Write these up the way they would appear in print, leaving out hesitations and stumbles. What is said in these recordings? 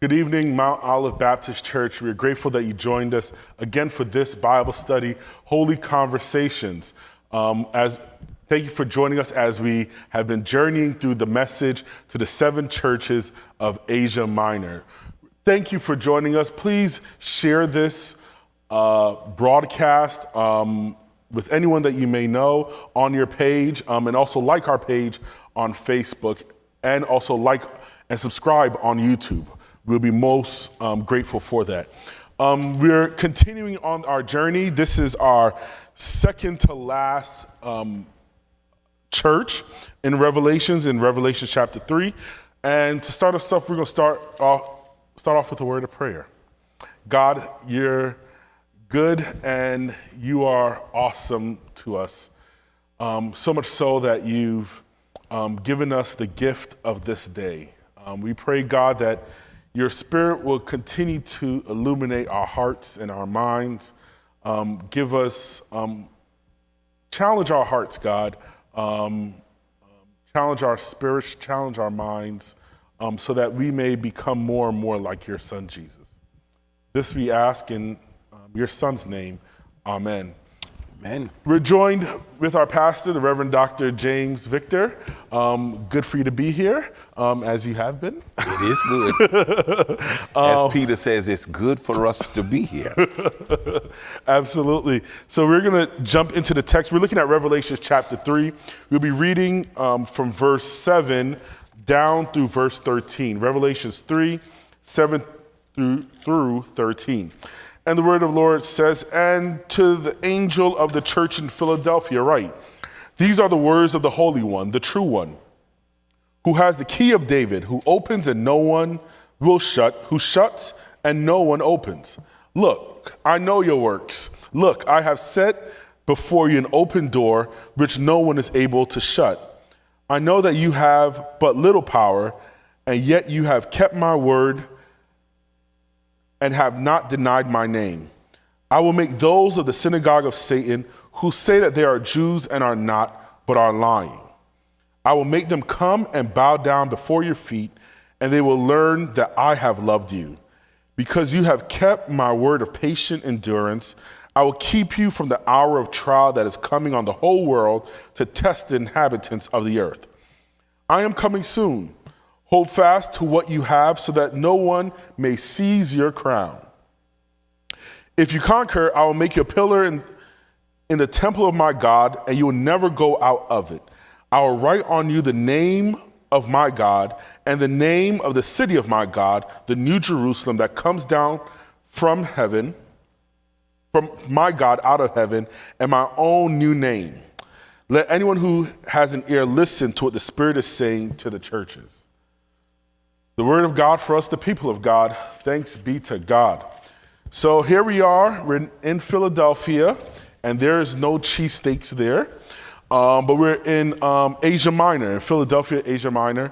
Good evening, Mount Olive Baptist Church. We are grateful that you joined us again for this Bible study, Holy Conversations. Thank you for joining us as we have been journeying through the message to the 7 churches of Asia Minor. Thank you for joining us. Please share this broadcast with anyone that you may know on your page, and also like our page on Facebook, and also like and subscribe on YouTube. We'll be most grateful for that. We're continuing on our journey. This is our second to last church in Revelation chapter 3. And to start us off, we're going to start off with a word of prayer. God, you're good and you are awesome to us. So much so that you've given us the gift of this day. We pray, God, that your Spirit will continue to illuminate our hearts and our minds. Give us, challenge our hearts, God. Challenge our spirits, challenge our minds, so that we may become more and more like your Son, Jesus. This we ask in your Son's name. Amen. Amen. We're joined with our pastor, the Reverend Dr. James Victor. Good for you to be here, as you have been. It is good. As Peter says, it's good for us to be here. Absolutely. So we're going to jump into the text. We're looking at Revelation chapter 3. We'll be reading from verse 7 down through verse 13. Revelations 3, 7 through 13. And the word of the Lord says, "And to the angel of the church in Philadelphia write, these are the words of the Holy One, the true one, who has the key of David, who opens and no one will shut, who shuts and no one opens. Look, I know your works. Look, I have set before you an open door, which no one is able to shut. I know that you have but little power, and yet you have kept my word and have not denied my name. I will make those of the synagogue of Satan who say that they are Jews and are not, but are lying. I will make them come and bow down before your feet, and they will learn that I have loved you. Because you have kept my word of patient endurance, I will keep you from the hour of trial that is coming on the whole world to test the inhabitants of the earth. I am coming soon. Hold fast to what you have so that no one may seize your crown. If you conquer, I will make you a pillar in the temple of my God, and you will never go out of it. I will write on you the name of my God and the name of the city of my God, the new Jerusalem that comes down from heaven, from my God out of heaven, and my own new name. Let anyone who has an ear listen to what the Spirit is saying to the churches." The word of God for us, the people of God. Thanks be to God. So here we are, we're in Philadelphia, and there is no cheesesteaks there, but we're in Asia Minor, in Philadelphia, Asia Minor.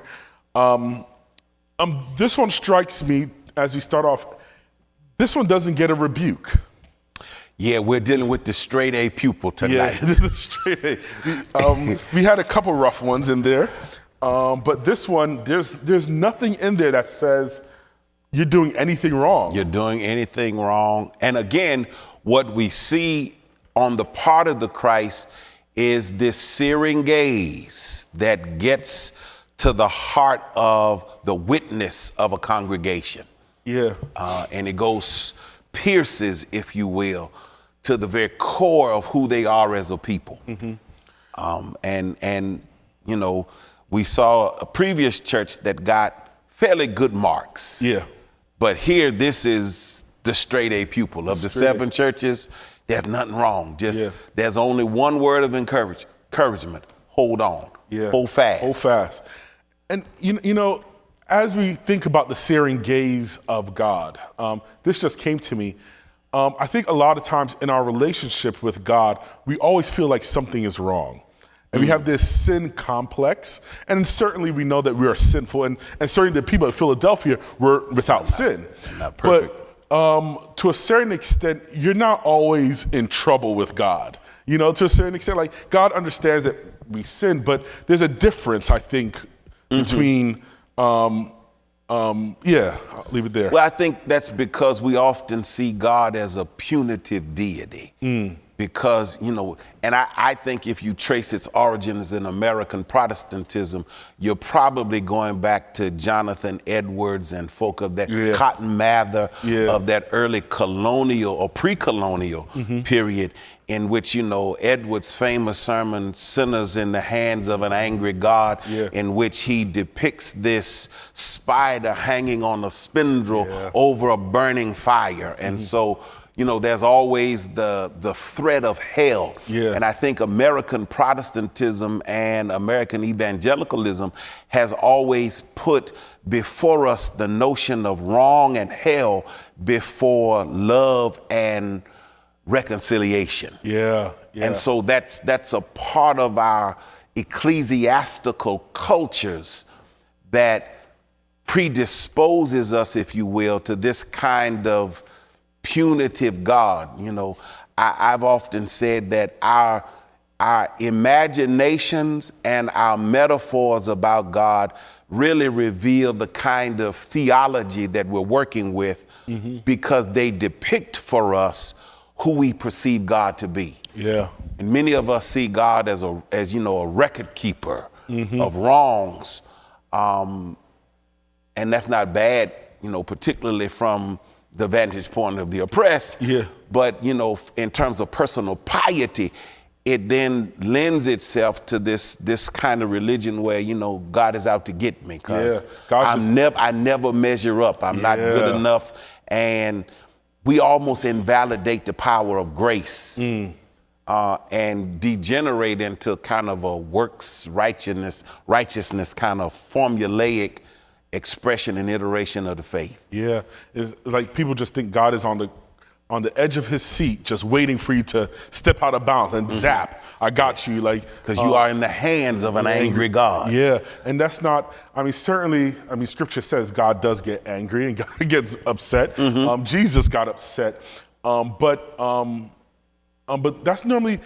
This one strikes me as we start off, this one doesn't get a rebuke. Yeah, we're dealing with the straight A pupil tonight. Yeah, this is straight A. We had a couple rough ones in there. But this one, there's nothing in there that says you're doing anything wrong. You're doing anything wrong. And again, what we see on the part of the Christ is this searing gaze that gets to the heart of the witness of a congregation. Yeah. And it pierces, if you will, to the very core of who they are as a people. Mm-hmm. And you know, we saw a previous church that got fairly good marks. Yeah. But here, this is the straight A pupil. Of the 7 churches, there's nothing wrong. There's only one word of encouragement. Hold on. Yeah. Hold fast. Hold fast. And, you know, as we think about the searing gaze of God, this just came to me. I think a lot of times in our relationship with God, we always feel like something is wrong. And we have this sin complex, and certainly we know that we are sinful, and certainly the people of Philadelphia were without sin. Not perfect. But to a certain extent, you're not always in trouble with God. You know, to a certain extent, like God understands that we sin, but there's a difference, I think, between Yeah, I'll leave it there. Well, I think that's because we often see God as a punitive deity. Because, and I think if you trace its origins in American Protestantism, you're probably going back to Jonathan Edwards and folk of that Cotton Mather of that early colonial or pre-colonial period, in which, Edwards' famous sermon, Sinners in the Hands of an Angry God, in which he depicts this spider hanging on a spindle over a burning fire. And so, there's always the threat of hell. And I think American Protestantism and American evangelicalism has always put before us the notion of wrong and hell before love and reconciliation. And so that's a part of our ecclesiastical cultures that predisposes us, if you will, to this kind of punitive God. I've often said that our imaginations and our metaphors about God really reveal the kind of theology that we're working with, because they depict for us who we perceive God to be. And many of us see God as a record keeper of wrongs, and that's not bad, particularly from the vantage point of the oppressed. But, in terms of personal piety, it then lends itself to this kind of religion where, God is out to get me because I never measure up. I'm not good enough. And we almost invalidate the power of grace and degenerate into kind of a works righteousness kind of formulaic expression and iteration of the faith. It's like people just think God is on the edge of his seat, just waiting for you to step out of bounds and zap. I got you, because you are in the hands of an angry God. And that's not. Certainly. Scripture says God does get angry and God gets upset. Jesus got upset, but that's normally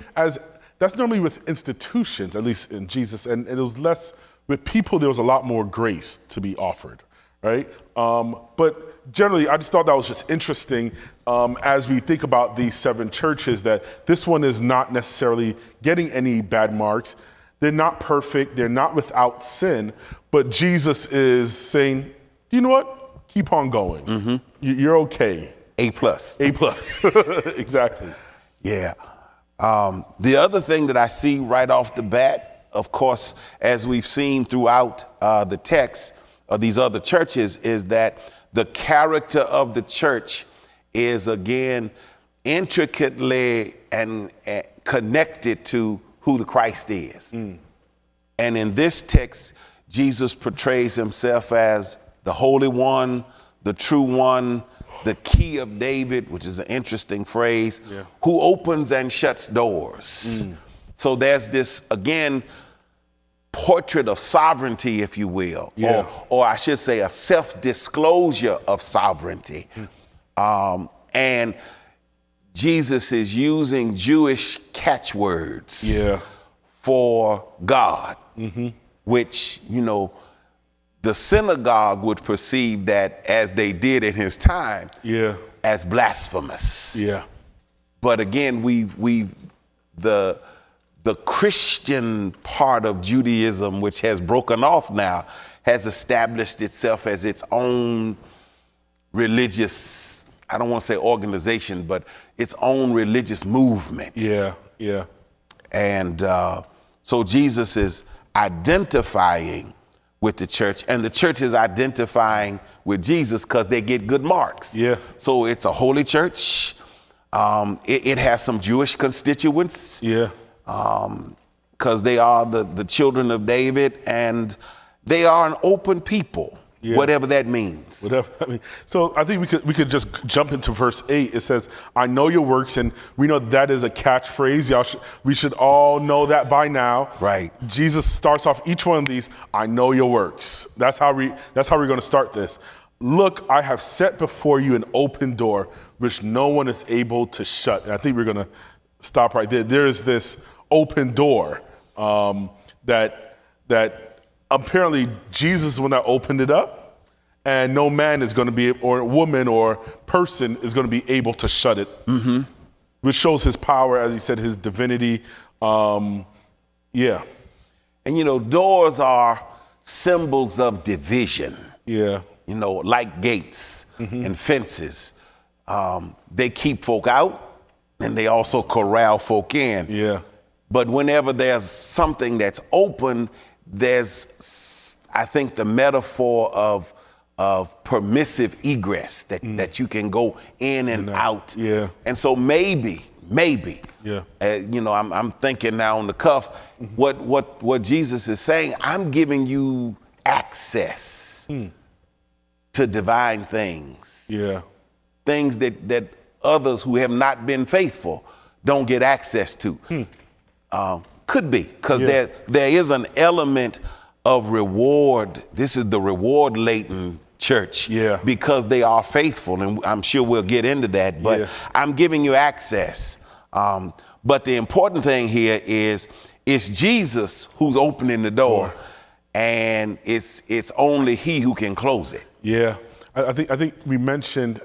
with institutions, at least in Jesus, and it was less. With people, there was a lot more grace to be offered, right? But generally, I just thought that was just interesting as we think about these 7 churches, that this one is not necessarily getting any bad marks. They're not perfect. They're not without sin. But Jesus is saying, you know what? Keep on going. You're okay. A+. Exactly. The other thing that I see right off the bat, of course, as we've seen throughout the text of these other churches, is that the character of the church is, again, intricately and connected to who the Christ is. And in this text, Jesus portrays himself as the Holy One, the True One, the Key of David, which is an interesting phrase, who opens and shuts doors. So there's this, again, portrait of sovereignty, if you will, or I should say a self-disclosure of sovereignty. And Jesus is using Jewish catchwords for God, which, the synagogue would perceive that, as they did in his time, as blasphemous. But again, the Christian part of Judaism, which has broken off now, has established itself as its own religious, I don't want to say organization, but its own religious movement. And so Jesus is identifying with the church, and the church is identifying with Jesus because they get good marks. So it's a holy church. It has some Jewish constituents. Because they are the children of David, and they are an open people, whatever that means. So I think we could just jump into verse 8. It says, "I know your works," and we know that is a catchphrase. We should all know that by now. Right. Jesus starts off each one of these. I know your works. That's how we're going to start this. Look, I have set before you an open door, which no one is able to shut. And I think we're going to stop right there. There is this open door that apparently Jesus is the one that opened it up, and no man is going to be, or woman or person is going to be able to shut it, which shows his power, as he said, his divinity. Yeah. And, doors are symbols of division. Yeah. Like gates and fences. They keep folk out and they also corral folk in. Yeah. But whenever there's something that's open, there's, I think, the metaphor of permissive egress that you can go in and out. Yeah. And so maybe, yeah. I'm thinking now on the cuff, what Jesus is saying, I'm giving you access to divine things. Yeah. Things that others who have not been faithful don't get access to. Could be, because there is an element of reward. This is the reward laden church, because they are faithful, and I'm sure we'll get into that, but I'm giving you access. But the important thing here is it's Jesus who's opening the door, and it's only he who can close it. Yeah, I think we mentioned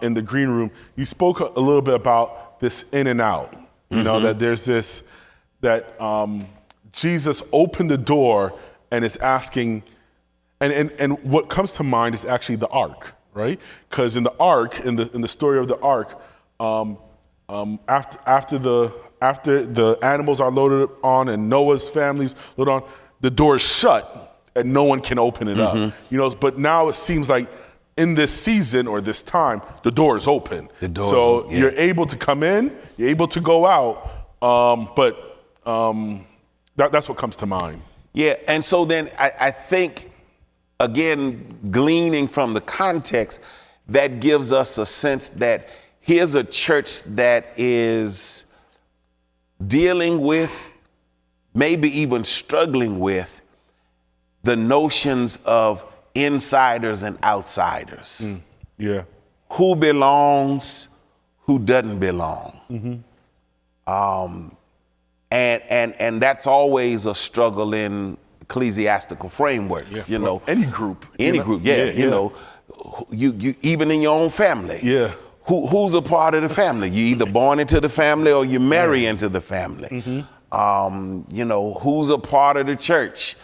in the green room, you spoke a little bit about this in and out, that there's this, that Jesus opened the door and is asking, and what comes to mind is actually the ark, right? Because in the ark, in the story of the ark, after the animals are loaded on and Noah's family's loaded on, the door is shut and no one can open it up. But now it seems like in this season or this time, the door is open. You're able to come in, you're able to go out, but that's what comes to mind. Yeah, and so then I think, again, gleaning from the context, that gives us a sense that here's a church that is dealing with, maybe even struggling with, the notions of insiders and outsiders. Yeah. Who belongs, who doesn't belong. And that's always a struggle in ecclesiastical frameworks, Well, any group. You even in your own family. Yeah. Who's a part of the family? You either born into the family or you marry into the family. Who's a part of the church?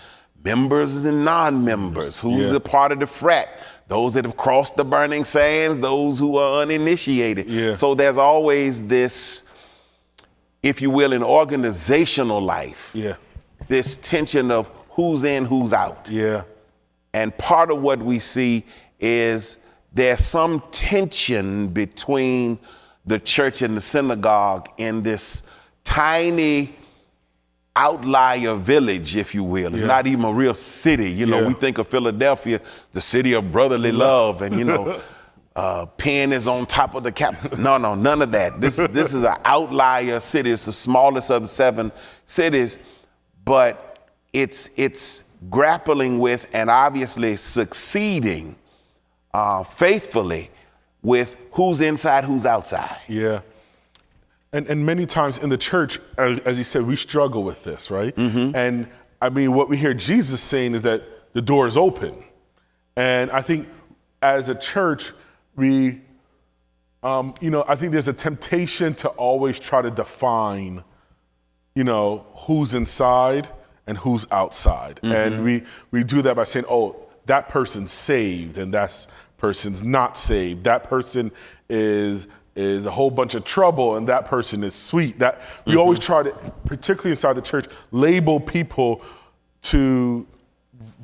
Members and non-members. Who's a part of the frat? Those that have crossed the burning sands, those who are uninitiated. Yeah. So there's always this, if you will, in organizational life, this tension of who's in, who's out. Yeah. And part of what we see is there's some tension between the church and the synagogue in this tiny outlier village, if you will. It's not even a real city. We think of Philadelphia, the city of brotherly love, and Penn is on top of the cap. No, none of that. This is an outlier city. It's the smallest of the 7 cities, but it's grappling with and obviously succeeding faithfully with who's inside, who's outside. Yeah. And many times in the church, as you said, we struggle with this, right? And I mean, what we hear Jesus saying is that the door is open. And I think as a church, I think there's a temptation to always try to define, who's inside and who's outside. And we do that by saying, oh, that person's saved and that person's not saved. That person is a whole bunch of trouble and that person is sweet. That we always try to, particularly inside the church, label people to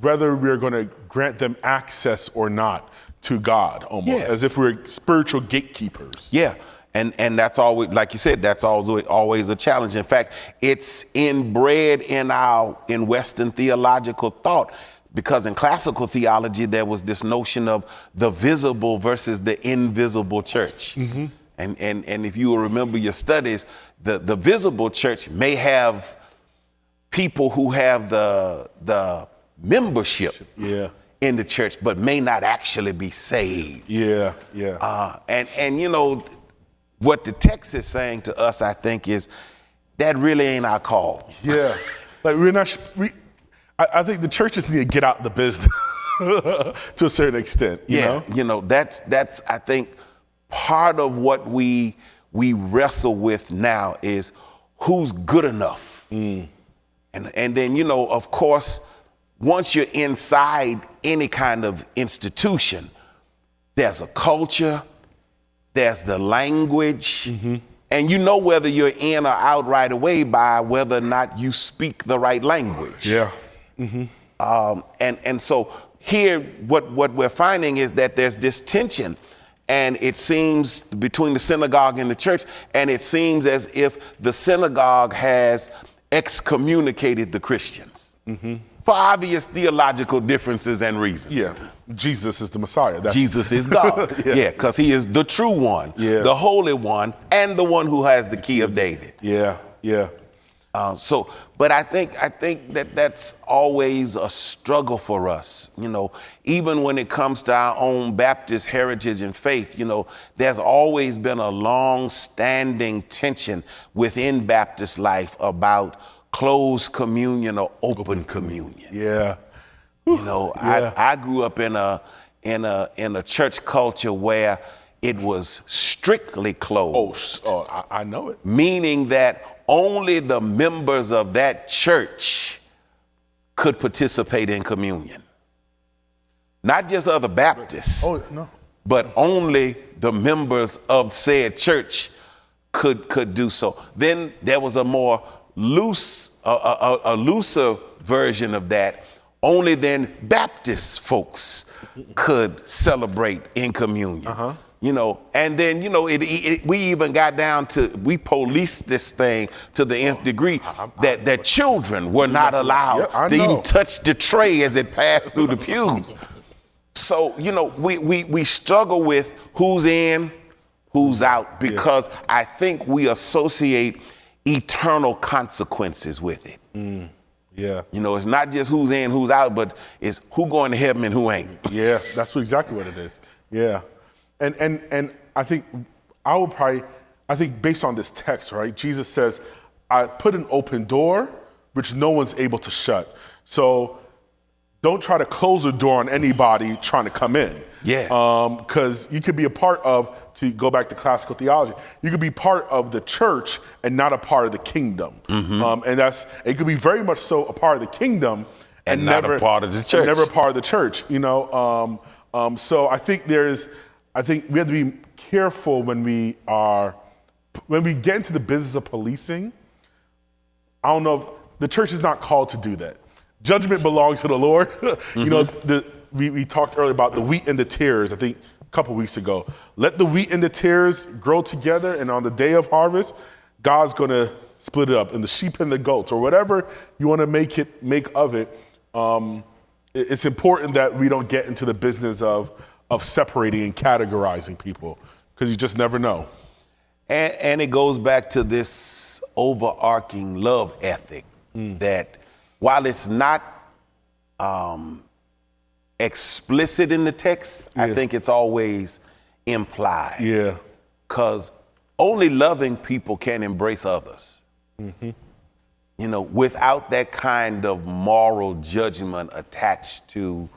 whether we're going to grant them access or not to God, almost as if we're spiritual gatekeepers. Yeah. And that's always, like you said, that's always a challenge. In fact, it's inbred in Western theological thought, because in classical theology, there was this notion of the visible versus the invisible church. And if you will remember your studies, the visible church may have people who have the membership in the church, but may not actually be saved. And what the text is saying to us, I think, is that really ain't our call. Like I think the churches need to get out the business. to a certain extent. You know? That's I think part of what we wrestle with now is who's good enough. And then, of course, once you're inside any kind of institution, there's a culture, there's the language, and you know whether you're in or out right away by whether or not you speak the right language. Yeah. And so here, what we're finding is that there's this tension, and it seems between the synagogue and the church, and it seems as if the synagogue has excommunicated the Christians for obvious theological differences and reasons. Yeah. Jesus is the Messiah. Jesus is God. Yeah, because he is the true one, the holy one, and the one who has the key of David. Yeah. But I think that that's always a struggle for us, even when it comes to our own Baptist heritage and faith. There's always been a long-standing tension within Baptist life about closed communion or open communion. Yeah. I grew up in a church culture where it was strictly closed. I know it. Meaning that only the members of that church could participate in communion. Not just other Baptists, but only the members of said church could do so. Then there was a more looser version of that. Only then Baptist folks could celebrate in communion. And then, we even got down to, we policed this thing to the nth degree that children were not allowed to even touch the tray as it passed through the pews. So, we struggle with who's in, who's out, because I think we associate eternal consequences with it. Yeah. It's not just who's in, who's out, but it's who going to heaven and who ain't. Yeah, that's exactly what it is. Yeah. And I think based on this text, right, Jesus says, I put an open door which no one's able to shut. So don't try to close the door on anybody trying to come in. Yeah. Because you could be a part of, to go back to classical theology, you could be part of the church and not a part of the kingdom. And it could be very much so a part of the kingdom and never a part of the church. Never a part of the church, So I think we have to be careful when we get into the business of policing. I don't know if the church is not called to do that. Judgment belongs to the Lord. We talked earlier about the wheat and the tares, I think a couple weeks ago. Let the wheat and the tares grow together, and on the day of harvest, God's going to split it up, and the sheep and the goats, or whatever you want to make of it. It's important that we don't get into the business of separating and categorizing people, because you just never know. And it goes back to this overarching love ethic that while it's not explicit in the text, I think it's always implied. Yeah. Because only loving people can embrace others. Without that kind of moral judgment attached to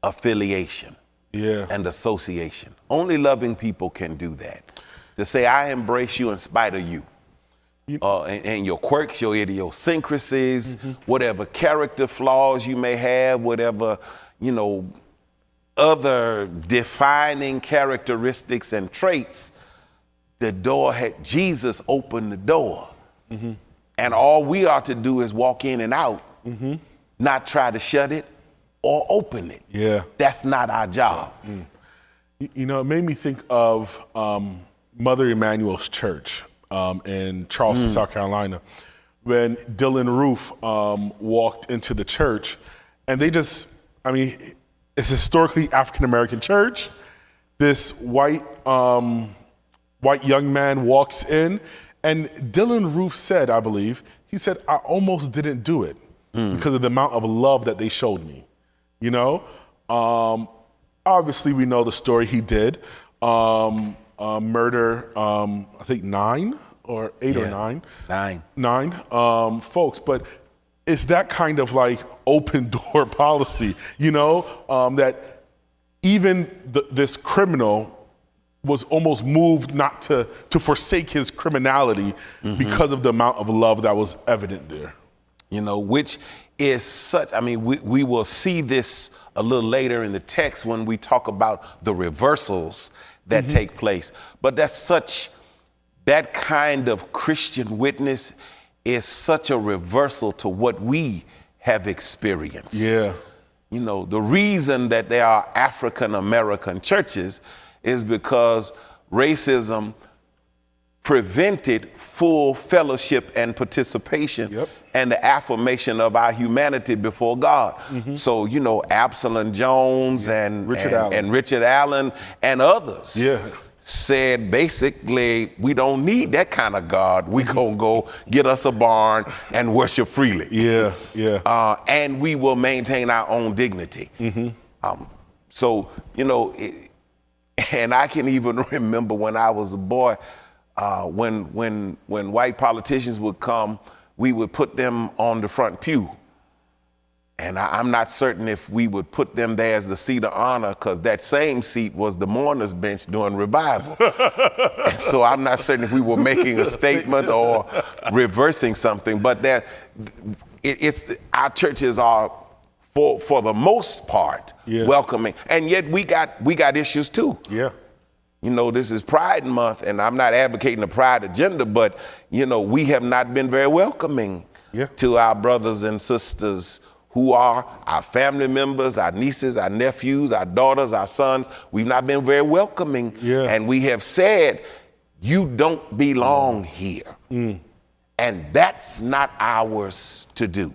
affiliation. And association. Only loving people can do that. To say, I embrace you in spite of you. And your quirks, your idiosyncrasies, whatever character flaws you may have, whatever, other defining characteristics and traits, Jesus opened the door. And all we are to do is walk in and out, not try to shut it or open it. Yeah. That's not our job. It made me think of Mother Emanuel's church in Charleston, South Carolina, when Dylan Roof walked into the church, and it's historically African-American church. This white young man walks in, and Dylan Roof said, I believe, he said, I almost didn't do it because of the amount of love that they showed me. Obviously we know the story he did. Murder, I think 9 or 8 or 9. 9 folks, but it's that kind of like open door policy, that even this criminal was almost moved not to forsake his criminality because of the amount of love that was evident there. Which is such, we will see this a little later in the text when we talk about the reversals that take place. But that kind of Christian witness is such a reversal to what we have experienced. Yeah. The reason that there are African American churches is because racism prevented full fellowship and participation and the affirmation of our humanity before God. So, Absalom Jones and Richard Allen and others said basically, we don't need that kind of God. We gonna go get us a barn and worship freely. And we will maintain our own dignity. So, and I can even remember when I was a boy, when white politicians would come, we would put them on the front pew. And I'm not certain if we would put them there as the seat of honor, because that same seat was the mourner's bench during revival. And so I'm not certain if we were making a statement or reversing something, but our churches are, for the most part, welcoming. And yet we got issues too. This is Pride Month, and I'm not advocating the pride agenda, but, we have not been very welcoming to our brothers and sisters who are our family members, our nieces, our nephews, our daughters, our sons. We've not been very welcoming. And we have said, you don't belong here. And that's not ours to do.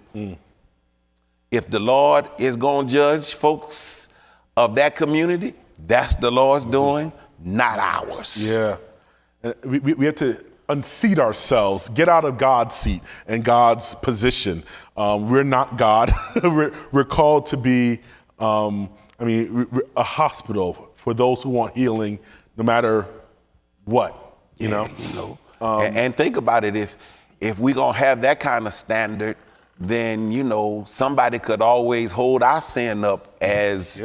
If the Lord is going to judge folks of that community, that's the Lord's doing, not ours. We have to unseat ourselves, get out of God's seat and God's position. We're not God. We're called to be, a hospital for those who want healing, no matter what, And think about it, if we're going to have that kind of standard, then, somebody could always hold our sin up as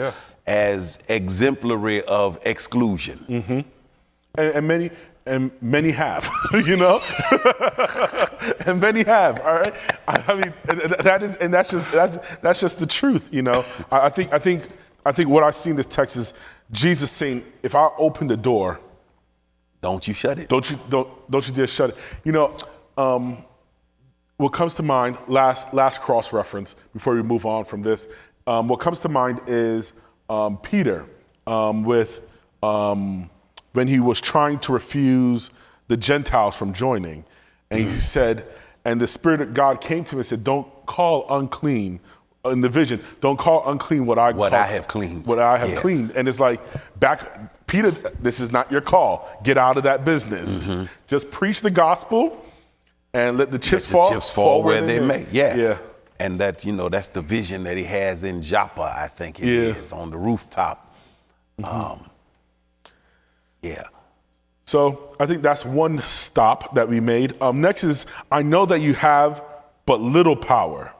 exemplary of exclusion. And many have, and many have. All right. That's just the truth. I think what I see in this text is Jesus saying, if I open the door, don't you shut it. Don't you dare shut it. What comes to mind, last cross reference before we move on from this, what comes to mind is Peter when he was trying to refuse the Gentiles from joining. And he said, and the Spirit of God came to him and said, don't call unclean, in the vision, don't call unclean what I have cleaned. What I have cleaned. And it's like, Peter, this is not your call. Get out of that business. Just preach the gospel and let the chips fall where they may. And that, that's the vision that he has in Joppa, I think it is, on the rooftop. So I think that's one stop that we made. Next is, I know that you have but little power,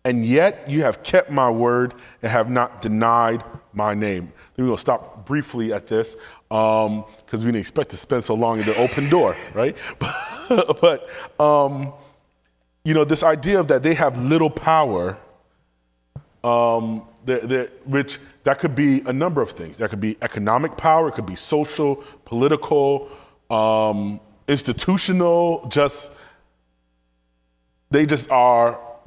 and yet you have kept my word and have not denied my name. Then we're going to stop briefly at this because we didn't expect to spend so long in the open door, right? But this idea of that they have little power, which that could be a number of things. That could be economic power, it could be social, political, institutional, they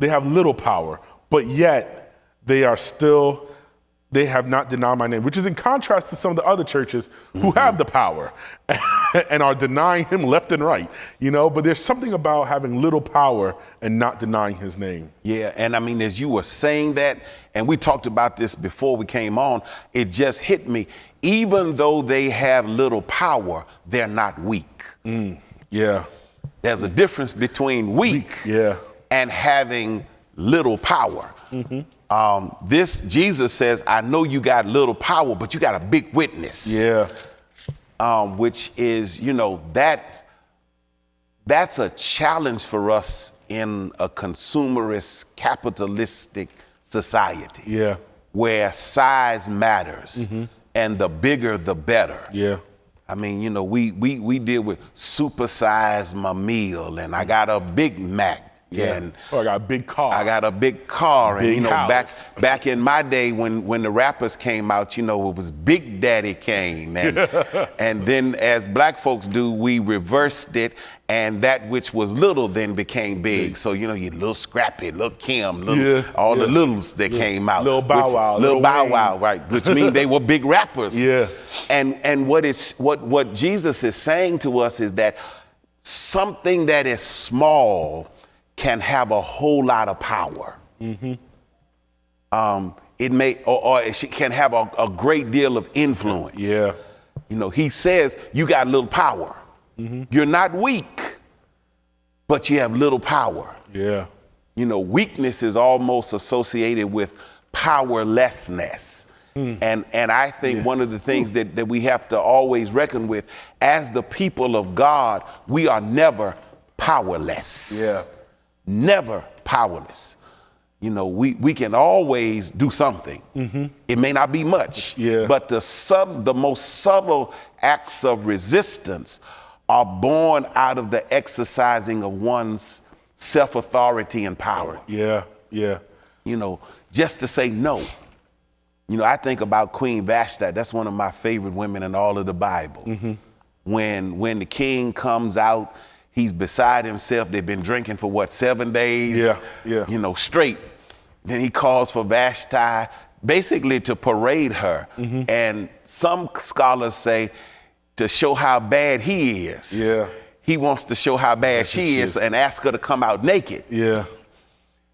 have little power, but yet they have not denied my name, which is in contrast to some of the other churches who have the power and are denying him left and right, but there's something about having little power and not denying his name. And as you were saying that, and we talked about this before we came on, it just hit me. Even though they have little power, they're not weak. There's a difference between weak and having little power. This Jesus says, I know you got little power, but you got a big witness. Which is, that's a challenge for us in a consumerist, capitalistic society. Yeah. Where size matters, and the bigger the better. Yeah. I mean, you know, we deal with supersize my meal, and I got a Big Mac. Yeah. And I got a big car. I got a big car. Big and you know, house. back in my day when the rappers came out, you know, it was Big Daddy Kane. And and then as black folks do, we reversed it, and that which was little then became big. So, you know, you Little Scrappy, Little Kim, all the littles that came out. Little Bow Wow. Little Bow Wow, right, which means they were big rappers. Yeah. And what Jesus is saying to us is that something that is small can have a whole lot of power. It may, or it can have a great deal of influence. Yeah. You know, he says you got little power. You're not weak, but you have little power. Yeah. You know, weakness is almost associated with powerlessness. And I think one of the things that we have to always reckon with as the people of God, we are never powerless. Yeah. Never powerless. You know, we can always do something. It may not be much, but the most subtle acts of resistance are born out of the exercising of one's self-authority and power. Yeah. Yeah. You know, just to say no. You know, I think about Queen Vashti. That's one of my favorite women in all of the Bible. When the king comes out, he's beside himself. They've been drinking for 7 days? Yeah. You know, straight. Then he calls for Vashti basically to parade her. And some scholars say to show how bad he is. Yeah. He wants to show how bad she is and ask her to come out naked. Yeah.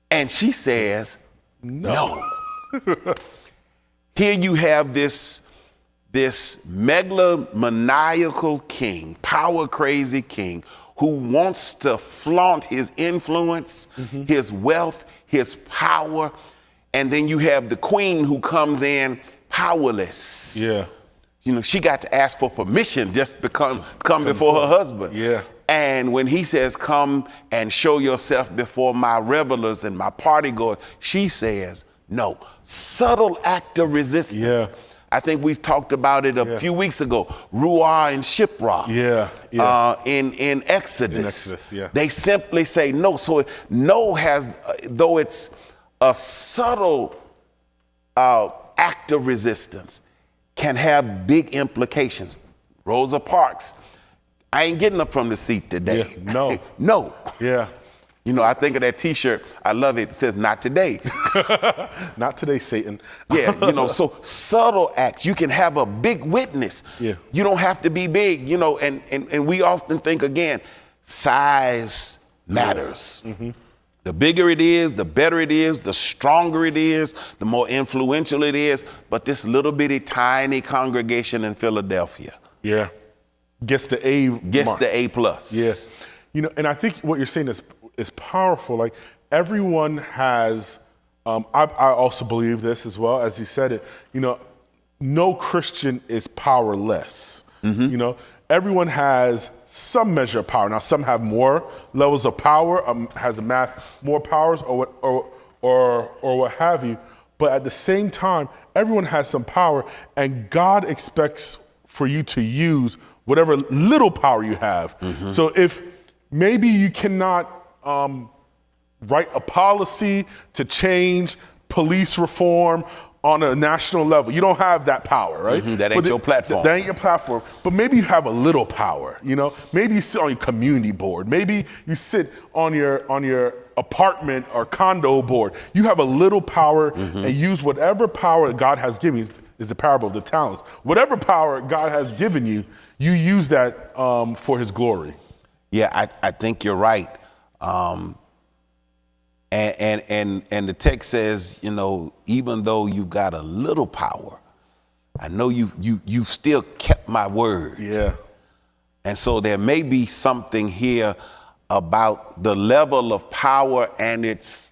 And she says, no. Here you have this megalomaniacal king, power crazy king, who wants to flaunt his influence, his wealth, his power. And then you have the queen who comes in powerless. Yeah. You know, she got to ask for permission just to come before her husband. Yeah. And when he says, come and show yourself before my revelers and my party goers, she says, no. Subtle act of resistance. Yeah. I think we talked about it a few weeks ago. Ruah and Shiphrah. In Exodus. They simply say no. So no has, though it's a subtle act of resistance, can have big implications. Rosa Parks, I ain't getting up from the seat today. Yeah. No. No. Yeah. You know, I think of that T-shirt. I love it. It says, not today. Not today, Satan. Yeah, you know, so subtle acts. You can have a big witness. Yeah. You don't have to be big, you know, and we often think, again, size matters. The bigger it is, the better it is, the stronger it is, the more influential it is. But this little bitty tiny congregation in Philadelphia. Yeah. Gets the A mark. The A plus. Yeah. You know, and I think what you're saying is powerful. Like everyone has, I also believe this as well, as you said it, you know, no Christian is powerless. You know, everyone has some measure of power. Now, some have more levels of power, has amassed more powers or what have you. But at the same time, everyone has some power, and God expects for you to use whatever little power you have. So if maybe you cannot write a policy to change police reform on a national level. You don't have that power, right? That ain't your platform. That ain't your platform. But maybe you have a little power, you know? Maybe you sit on your community board. Maybe you sit on your apartment or condo board. You have a little power and use whatever power God has given you. Is the parable of the talents. Whatever power God has given you, you use that for his glory. Yeah, I think you're right. And the text says, you know, even though you've got a little power, I know you've still kept my word. Yeah. And so there may be something here about the level of power and its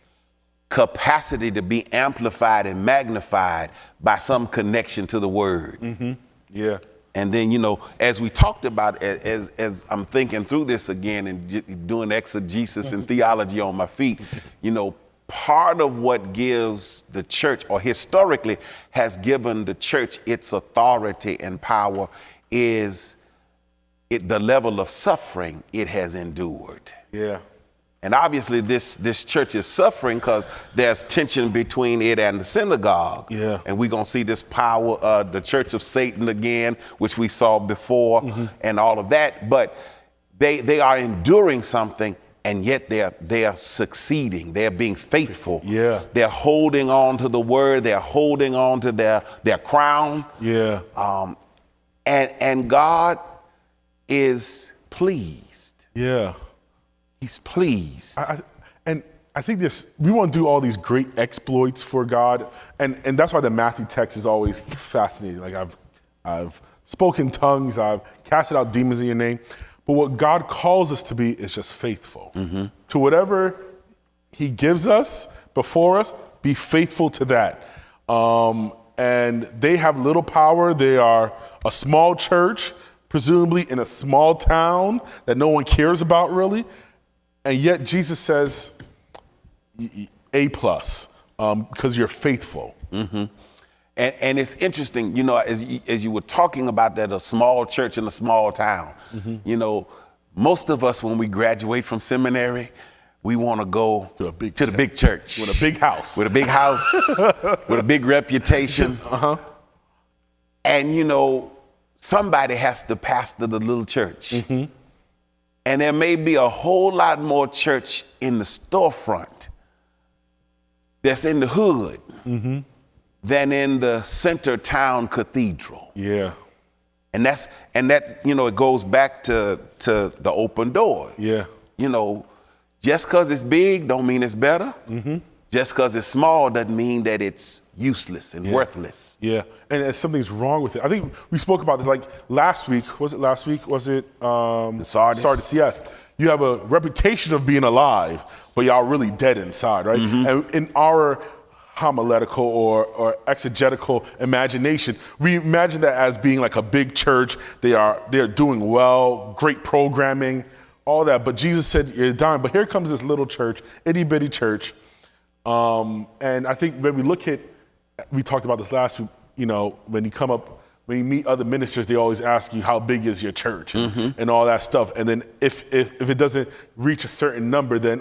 capacity to be amplified and magnified by some connection to the word. Yeah. And then, you know, as we talked about, as I'm thinking through this again and doing exegesis and theology on my feet, you know, part of what gives the church, or historically has given the church its authority and power, is the level of suffering it has endured. Yeah. And obviously this church is suffering because there's tension between it and the synagogue. Yeah. And we're going to see this power, the church of Satan again, which we saw before, and all of that. But they are enduring something, and yet they are succeeding. They're being faithful. Yeah. They're holding on to the word. They're holding on to their crown. Yeah. And God is pleased. Yeah. He's pleased. And I think we want to do all these great exploits for God, and that's why the Matthew text is always fascinating. Like I've spoken tongues, I've casted out demons in your name, but what God calls us to be is just faithful to whatever He gives us before us. Be faithful to that. And they have little power. They are a small church, presumably in a small town that no one cares about really. And yet Jesus says, A+, because you're faithful. And it's interesting, you know, as you were talking about that, a small church in a small town, you know, most of us, when we graduate from seminary, we want to go to the big church. With a big house. With a big house, with a big reputation. And, you know, somebody has to pastor the little church. And there may be a whole lot more church in the storefront that's in the hood than in the center town cathedral. Yeah. And that, you know, it goes back to the open door. Yeah. You know, just because it's big don't mean it's better. Just because it's small doesn't mean that it's useless and worthless. Yeah, and something's wrong with it. I think we spoke about this like last week. Was it last week? Was it the Sardis? Sardis, yes. You have a reputation of being alive, but y'all really dead inside, right? And in our homiletical or exegetical imagination, we imagine that as being like a big church. They're doing well, great programming, all that. But Jesus said, you're dying. But here comes this little church, itty bitty church. And I think when we talked about this last week, you know, when you meet other ministers, they always ask you, how big is your church and all that stuff. And then if it doesn't reach a certain number, then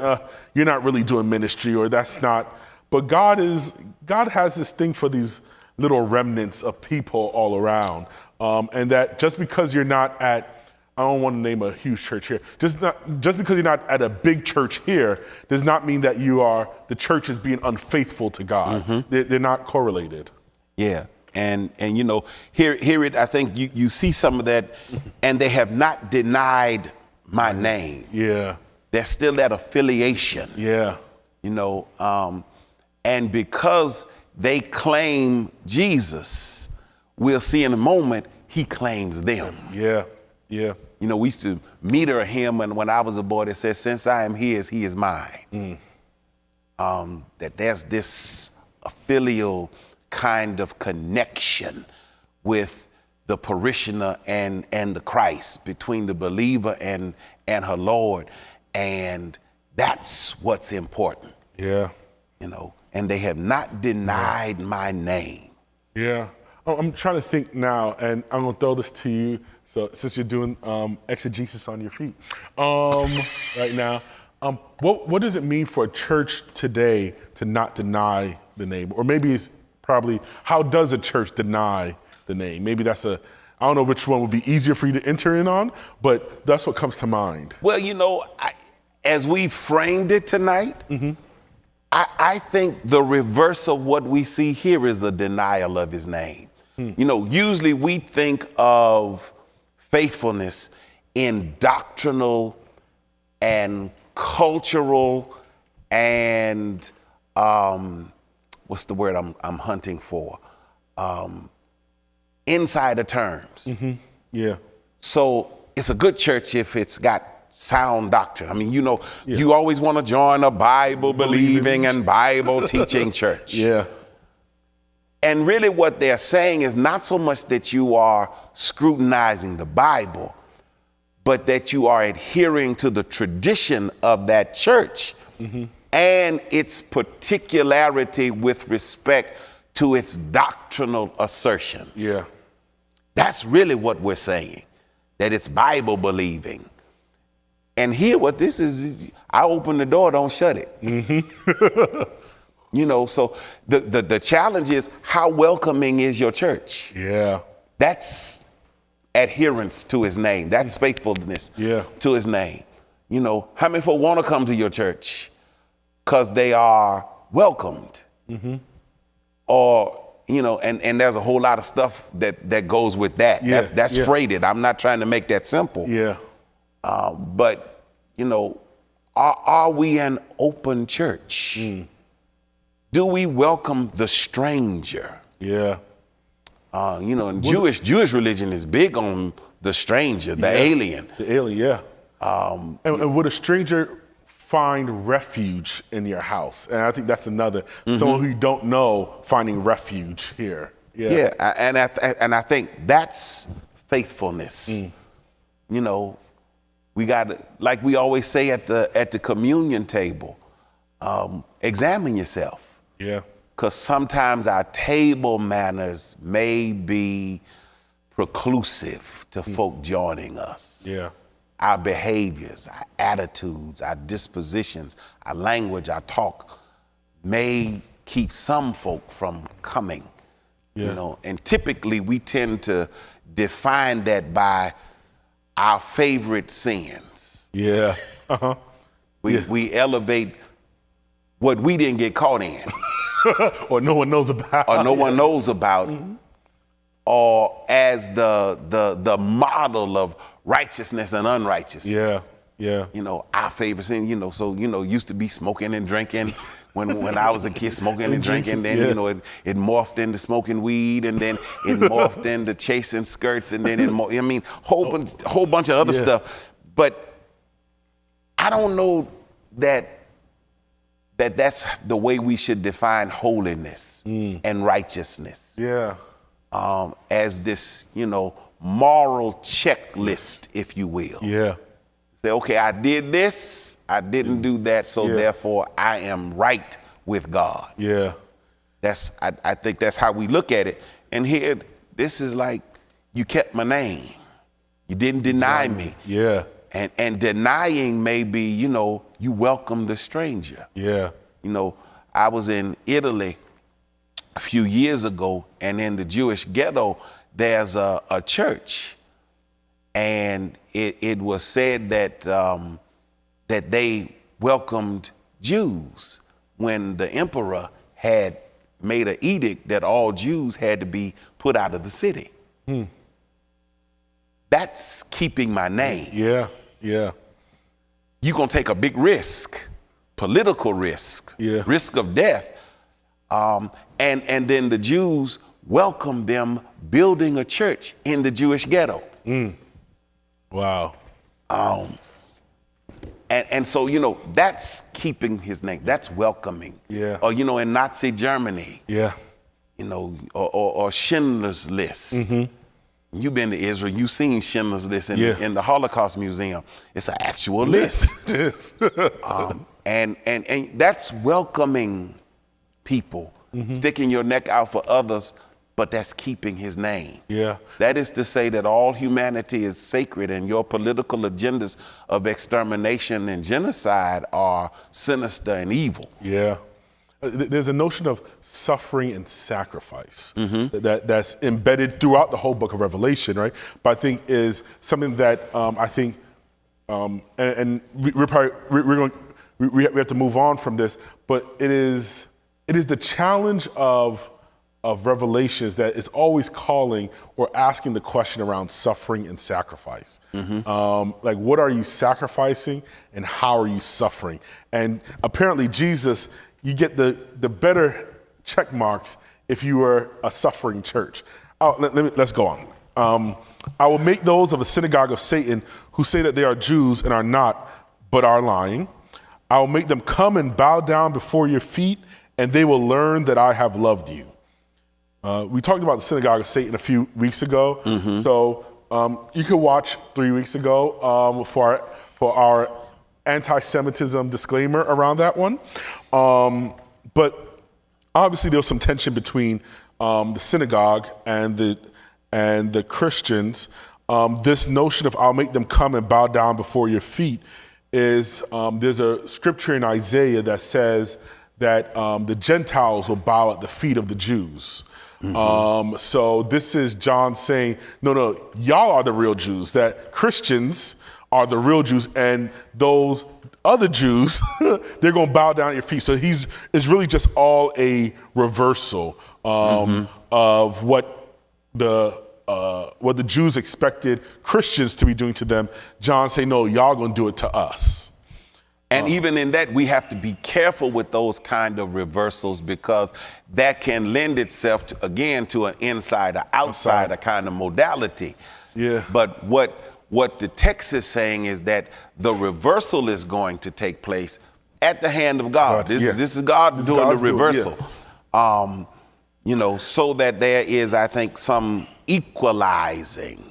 you're not really doing ministry, or that's not. But God has this thing for these little remnants of people all around. And that just because you're not at, I don't want to name a huge church here. Just because you're not at a big church here does not mean that the church is being unfaithful to God. They're not correlated. Yeah, and you know, here I think you see some of that, and they have not denied my name. Yeah, there's still that affiliation. Yeah, you know, and because they claim Jesus, we'll see in a moment He claims them. Yeah. Yeah. You know, we used to meter a hymn, and when I was a boy, that said, since I am His, He is mine. That there's this filial kind of connection with the parishioner and the Christ, between the believer and her Lord. And that's what's important. Yeah. You know, and they have not denied my name. Yeah. I'm trying to think now, and I'm going to throw this to you. So since you're doing exegesis on your feet right now, what does it mean for a church today to not deny the name? Or maybe it's probably, how does a church deny the name? Maybe I don't know which one would be easier for you to enter in on, but that's what comes to mind. Well, you know, as we framed it tonight, I think the reverse of what we see here is a denial of His name. You know, usually we think of faithfulness in doctrinal and cultural and what's the word I'm hunting for? Insider terms. Yeah. So it's a good church if it's got sound doctrine. I mean, you know, you always want to join a Bible believing and Bible teaching church. Yeah. And really what they're saying is not so much that you are scrutinizing the Bible, but that you are adhering to the tradition of that church and its particularity with respect to its doctrinal assertions. Yeah. That's really what we're saying, that it's Bible believing. And here what this is, I open the door, don't shut it. You know, so the challenge is, how welcoming is your church? Yeah. That's adherence to his name. That's faithfulness to his name. You know, how many folk want to come to your church because they are welcomed? Or, you know, and there's a whole lot of stuff that goes with that. That's freighted. I'm not trying to make that simple. Yeah. But, you know, are we an open church? Do we welcome the stranger? Yeah. You know, and Jewish religion is big on the stranger, the alien. The alien, yeah. And would a stranger find refuge in your house? And I think that's another, someone who you don't know finding refuge here. Yeah. And I think that's faithfulness. You know, we got to, like we always say at the communion table, examine yourself. Yeah. Because sometimes our table manners may be preclusive to folk joining us. Yeah. Our behaviors, our attitudes, our dispositions, our language, our talk may keep some folk from coming. You know, and typically we tend to define that by our favorite sins. Yeah. We elevate what we didn't get caught in. Or no one knows about. Or no one knows about. Or as the model of righteousness and unrighteousness. Yeah. You know, our favorite sin, you know, so, you know, used to be smoking and drinking when I was a kid, smoking and drinking. Then, you know, it morphed into smoking weed, and then it morphed into chasing skirts, and then whole bunch of other stuff. But I don't know that's the way we should define holiness and righteousness. Yeah. As this, you know, moral checklist, if you will. Yeah. Say, okay, I did this, I didn't do that, so therefore I am right with God. Yeah. I think that's how we look at it. And here, this is like, you kept my name. You didn't deny me. Yeah. And denying may be, you know, you welcome the stranger. Yeah. You know, I was in Italy a few years ago, and in the Jewish ghetto, there's a church. And it was said that that they welcomed Jews when the emperor had made an edict that all Jews had to be put out of the city. That's keeping my name. Yeah. Yeah. You're gonna take a big risk, political risk, risk of death. And then the Jews welcomed them building a church in the Jewish ghetto. Wow. And so, you know, that's keeping his name. That's welcoming. Yeah. Or, you know, in Nazi Germany. Yeah. You know, or Schindler's List. You've been to Israel. You've seen Schindler's List in the Holocaust Museum. It's an actual list. And that's welcoming people, sticking your neck out for others, but that's keeping his name. Yeah. That is to say that all humanity is sacred, and your political agendas of extermination and genocide are sinister and evil. Yeah. There's a notion of suffering and sacrifice that's embedded throughout the whole book of Revelation, right? But I think is something that we have to move on from this, but it is the challenge of Revelations that is always calling or asking the question around suffering and sacrifice. Like, what are you sacrificing and how are you suffering? And apparently Jesus, you get the better check marks if you were a suffering church. Let's go on. I will make those of the synagogue of Satan who say that they are Jews and are not, but are lying. I will make them come and bow down before your feet, and they will learn that I have loved you. We talked about the synagogue of Satan a few weeks ago. So you could watch 3 weeks ago for our anti-Semitism disclaimer around that one. But obviously there was some tension between the synagogue and the Christians. This notion of I'll make them come and bow down before your feet is, there's a scripture in Isaiah that says that the Gentiles will bow at the feet of the Jews. So this is John saying, no, y'all are the real Jews, that Christians are the real Jews, and those other Jews, they're going to bow down at your feet. So it's really just all a reversal of what the Jews expected Christians to be doing to them. John saying, no, y'all going to do it to us. And even in that, we have to be careful with those kind of reversals, because that can lend itself to, again, to an insider outsider kind of modality. Yeah. But what the text is saying is that the reversal is going to take place at the hand of God. This is God doing the reversal. So that there is, I think, some equalizing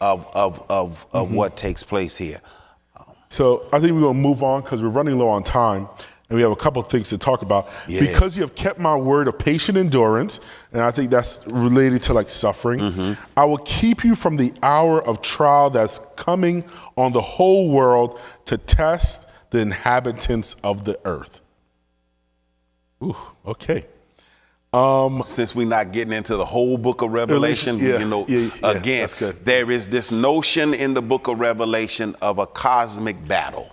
of what takes place here. So I think we're going to move on because we're running low on time, and we have a couple of things to talk about. Yeah. Because you have kept my word of patient endurance, and I think that's related to like suffering, I will keep you from the hour of trial that's coming on the whole world to test the inhabitants of the earth. Ooh, okay. Since we're not getting into the whole book of Revelation, again, that's good. There is this notion in the book of Revelation of a cosmic battle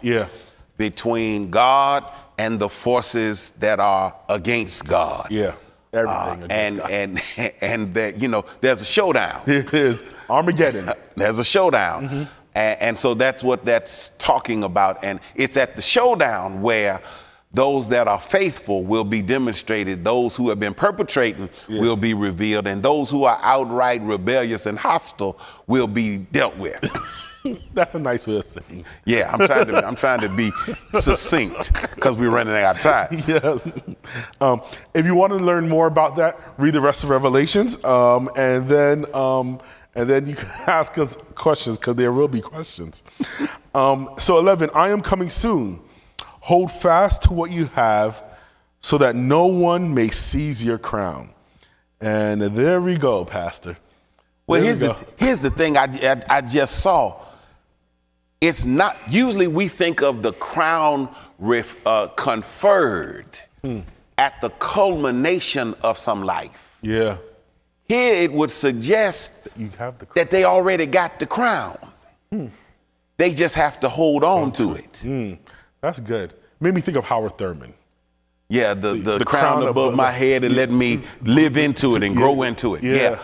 between God and the forces that are against God. Yeah, everything against God. And that, there's a showdown. There is Armageddon. There's a showdown. And so that's what that's talking about. And it's at the showdown where those that are faithful will be demonstrated. Those who have been perpetrating will be revealed. And those who are outright rebellious and hostile will be dealt with. That's a nice way of saying. Yeah, I'm trying to be succinct because we're running out of time. Yes. If you want to learn more about that, read the rest of Revelations, and then you can ask us questions, because there will be questions. So 11, I am coming soon. Hold fast to what you have, so that no one may seize your crown. And there we go, Pastor. Well, here's the thing I just saw. It's not, usually we think of the crown conferred at the culmination of some life. Yeah. Here it would suggest You have the that they already got the crown. They just have to hold on to it. That's good. Made me think of Howard Thurman. Yeah, the crown above my head, and let me live into it and grow into it. Yeah.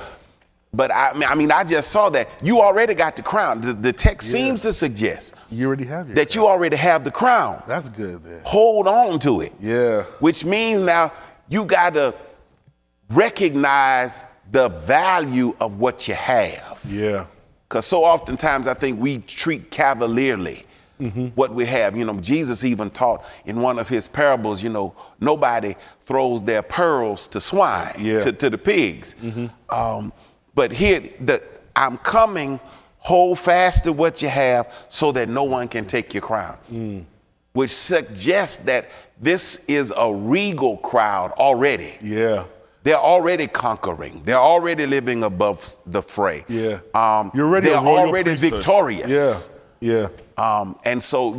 But I just saw that you already got the crown. The text seems to suggest you already have that you already have the crown. That's good then. Hold on to it. Yeah. Which means now you got to recognize the value of what you have. Yeah. Because so oftentimes I think we treat cavalierly what we have. Jesus even taught in one of his parables, nobody throws their pearls to swine, to the pigs. But here, I'm coming, hold fast to what you have so that no one can take your crown. Which suggests that this is a regal crowd already. Yeah. They're already conquering. They're already living above the fray. Yeah. They're already victorious. Yeah. And so,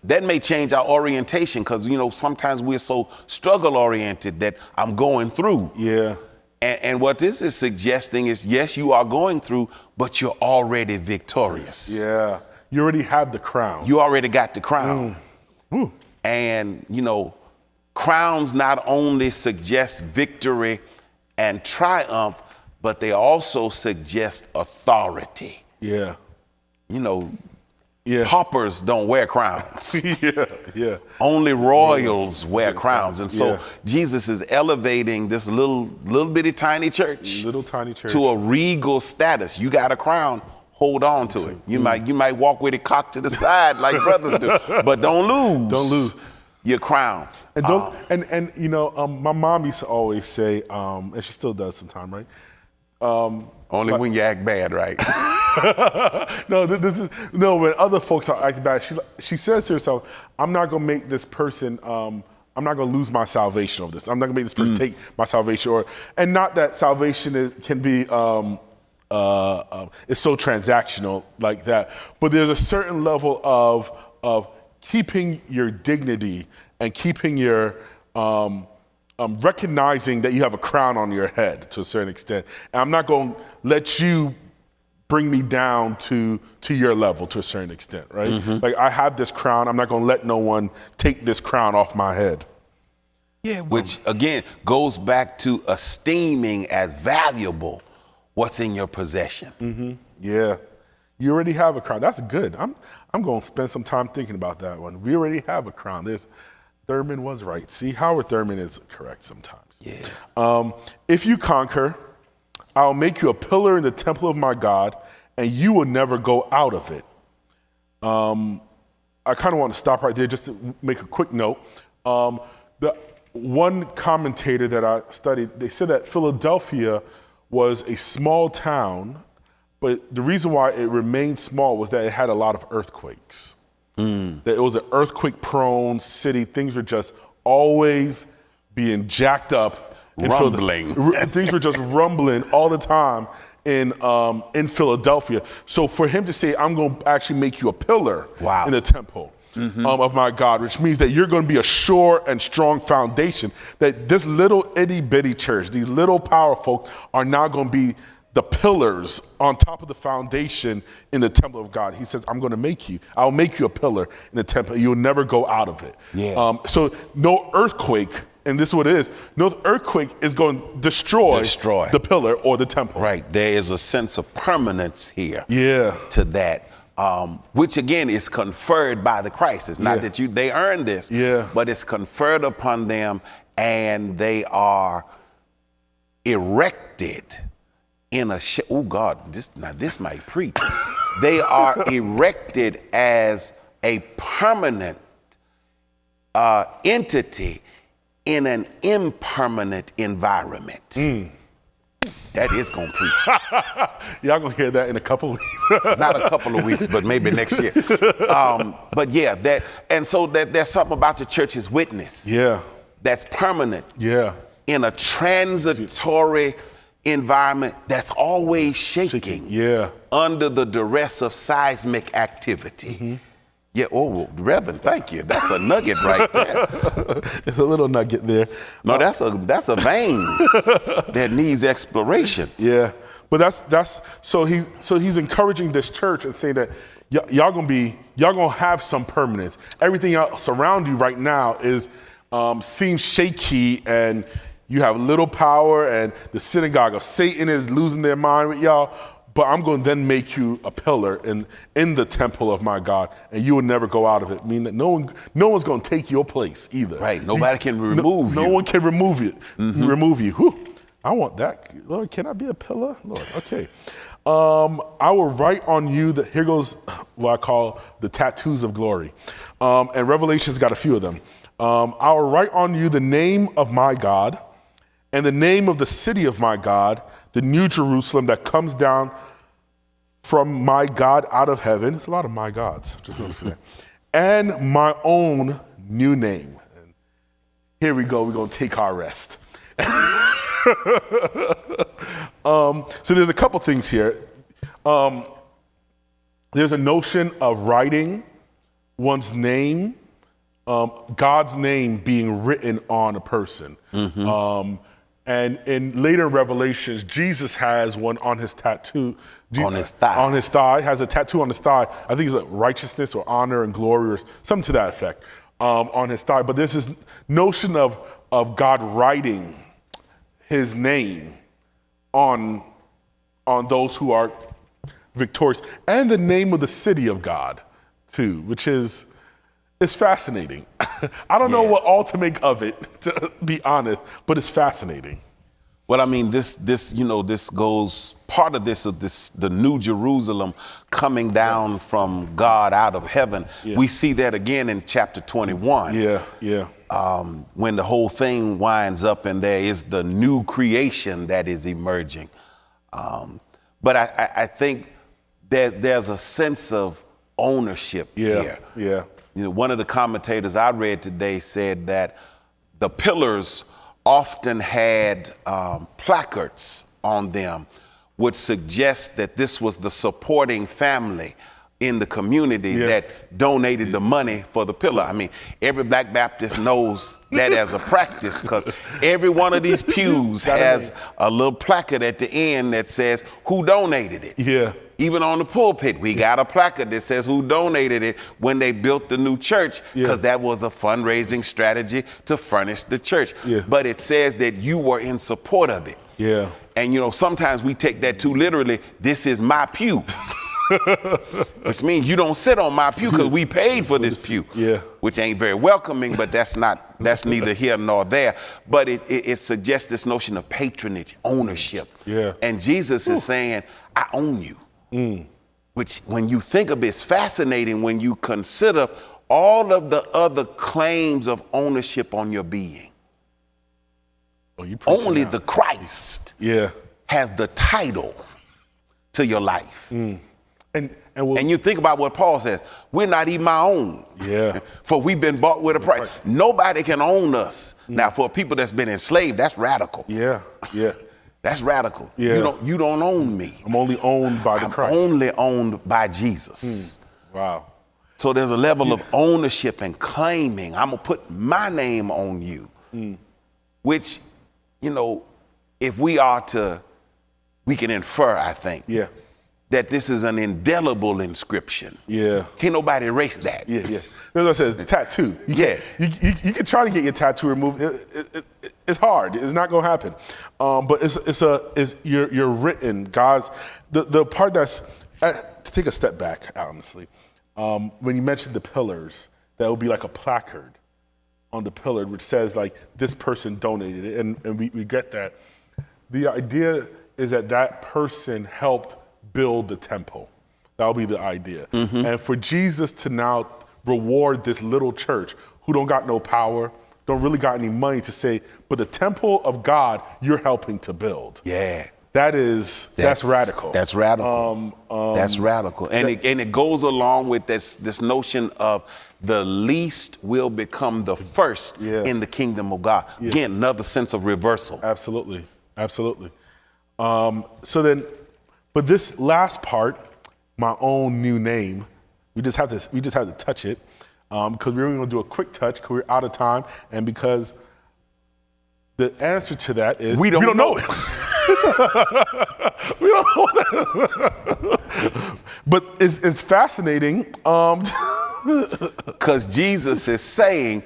that may change our orientation, because, sometimes we're so struggle oriented that I'm going through. Yeah. And what this is suggesting is, yes, you are going through, but you're already victorious. Yeah. You already have the crown. You already got the crown. And, crowns not only suggest victory and triumph, but they also suggest authority. Yeah. Paupers don't wear crowns. Yeah. Only royals wear crowns. And so Jesus is elevating this little bitty tiny church to a regal status. You got a crown, hold on to it. You might walk with it cocked to the side like brothers do, but don't lose your crown. And my mom used to always say, and she still does sometimes, right? Only when you act bad, right? No, this is no. When other folks are acting bad, she says to herself, "I'm not gonna make this person. I'm not gonna lose my salvation over this. I'm not gonna make this person take my salvation." And not that salvation can be it's so transactional like that, but there's a certain level of keeping your dignity and keeping your recognizing that you have a crown on your head to a certain extent. And I'm not going to let you bring me down to your level to a certain extent, right? Like I have this crown. I'm not going to let no one take this crown off my head. Yeah, which again goes back to esteeming as valuable what's in your possession. Yeah, you already have a crown. That's good. I'm going to spend some time thinking about that one. We already have a crown. Thurman was right. See, Howard Thurman is correct sometimes. Yeah. If you conquer, I'll make you a pillar in the temple of my God, and you will never go out of it. I kind of want to stop right there just to make a quick note. The one commentator that I studied, they said that Philadelphia was a small town, but the reason why it remained small was that it had a lot of earthquakes. That it was an earthquake-prone city. Things were just always being jacked up. Rumbling. Things were just rumbling all the time in Philadelphia. So for him to say, I'm going to actually make you a pillar in the temple of my God, which means that you're going to be a sure and strong foundation, that this little itty-bitty church, these little power folk are now going to be the pillars on top of the foundation in the temple of God. He says, I'll make you a pillar in the temple. You'll never go out of it. Yeah. So no earthquake, and this is what it is, no earthquake is going to destroy the pillar or the temple. Right. There is a sense of permanence here to that, which again is conferred by the Christ. It's not that they earned this, but it's conferred upon them, and they are erected in a oh God, this might preach. They are erected as a permanent entity in an impermanent environment. That is gonna preach. Y'all gonna hear that in a couple of weeks. Not a couple of weeks, but maybe next year. But yeah, there's something about the church's witness. Yeah. That's permanent. Yeah. In a transitory environment that's always shaking under the duress of seismic activity. Yeah, oh, Reverend, thank you. That's a nugget right there. It's a little nugget there. No, that's a vein that needs exploration. Yeah, but that's so he's encouraging this church and saying that y'all gonna have some permanence. Everything else around you right now seems shaky, and you have little power, and the synagogue of Satan is losing their mind with y'all. But I'm going to then make you a pillar in the temple of my God, and you will never go out of it. Meaning that no one's going to take your place either. Right. Nobody can remove you. No one can remove it. Remove you. Whew. I want that. Lord, can I be a pillar? Lord, okay. I will write on you here goes what I call the tattoos of glory. And Revelation's got a few of them. I will write on you the name of my God and the name of the city of my God, the new Jerusalem that comes down from my God out of heaven. It's a lot of my gods, just notice that. And my own new name. And here we go, we're going to take our rest. So there's a couple things here. There's a notion of writing one's name, God's name being written on a person. And in later Revelations, Jesus has one on his tattoo. On his thigh. On his thigh, has a tattoo on his thigh. I think it's like righteousness or honor and glory or something to that effect on his thigh. But there's this notion of God writing his name on those who are victorious. And the name of the city of God, too, which is fascinating. I don't know what all to make of it, to be honest, but it's fascinating. Well, I mean, this goes, part of this, the New Jerusalem coming down from God out of heaven. We see that again in chapter 21. When the whole thing winds up and there is the new creation that is emerging. But I think there's a sense of ownership here. Yeah. You know, one of the commentators I read today said that the pillars often had placards on them, which suggests that this was the supporting family in the community that donated the money for the pillar. I mean, every Black Baptist knows that as a practice, because every one of these pews has a little placard at the end that says who donated it. Yeah. Even on the pulpit, we got a placard that says who donated it when they built the new church, because that was a fundraising strategy to furnish the church. Yeah. But it says that you were in support of it. Yeah. And you know, sometimes we take that too literally. This is my pew. Which means you don't sit on my pew because we paid for this pew. Yeah. Which ain't very welcoming, but that's neither here nor there. But it suggests this notion of patronage, ownership. Yeah. And Jesus is saying, I own you. Which, when you think of it, is fascinating when you consider all of the other claims of ownership on your being. Only the Christ has the title to your life. And you think about what Paul says, we're not even my own. Yeah. For we've been bought with a price. Nobody can own us. Now, for people that's been enslaved, that's radical. Yeah. That's radical. Yeah. You don't own me. I'm only owned by the Christ. I'm only owned by Jesus. Wow. So there's a level of ownership and claiming, I'm gonna put my name on you. Which, you know, if we can infer, I think, that this is an indelible inscription. Yeah. Can't nobody erase that. Yeah. That's what I said, it's the tattoo. You can try to get your tattoo removed. It's hard. It's not gonna happen. But you're written. God's the part that's to take a step back, honestly. When you mentioned the pillars, that would be like a placard on the pillar which says like this person donated it, and we get that. The idea is that person helped build the temple. That'll be the idea. And for Jesus to now reward this little church who don't got no power, don't really got any money, to say, but the temple of God you're helping to build. Yeah. That's radical. That's radical. That's radical. And it goes along with this notion of the least will become the first in the kingdom of God. Again, another sense of reversal. Absolutely. So then, but this last part, my own new name, we just have to touch it, because we're only going to do a quick touch because we're out of time, and because the answer to that is we don't know it. We don't know that. But it's fascinating. Because Jesus is saying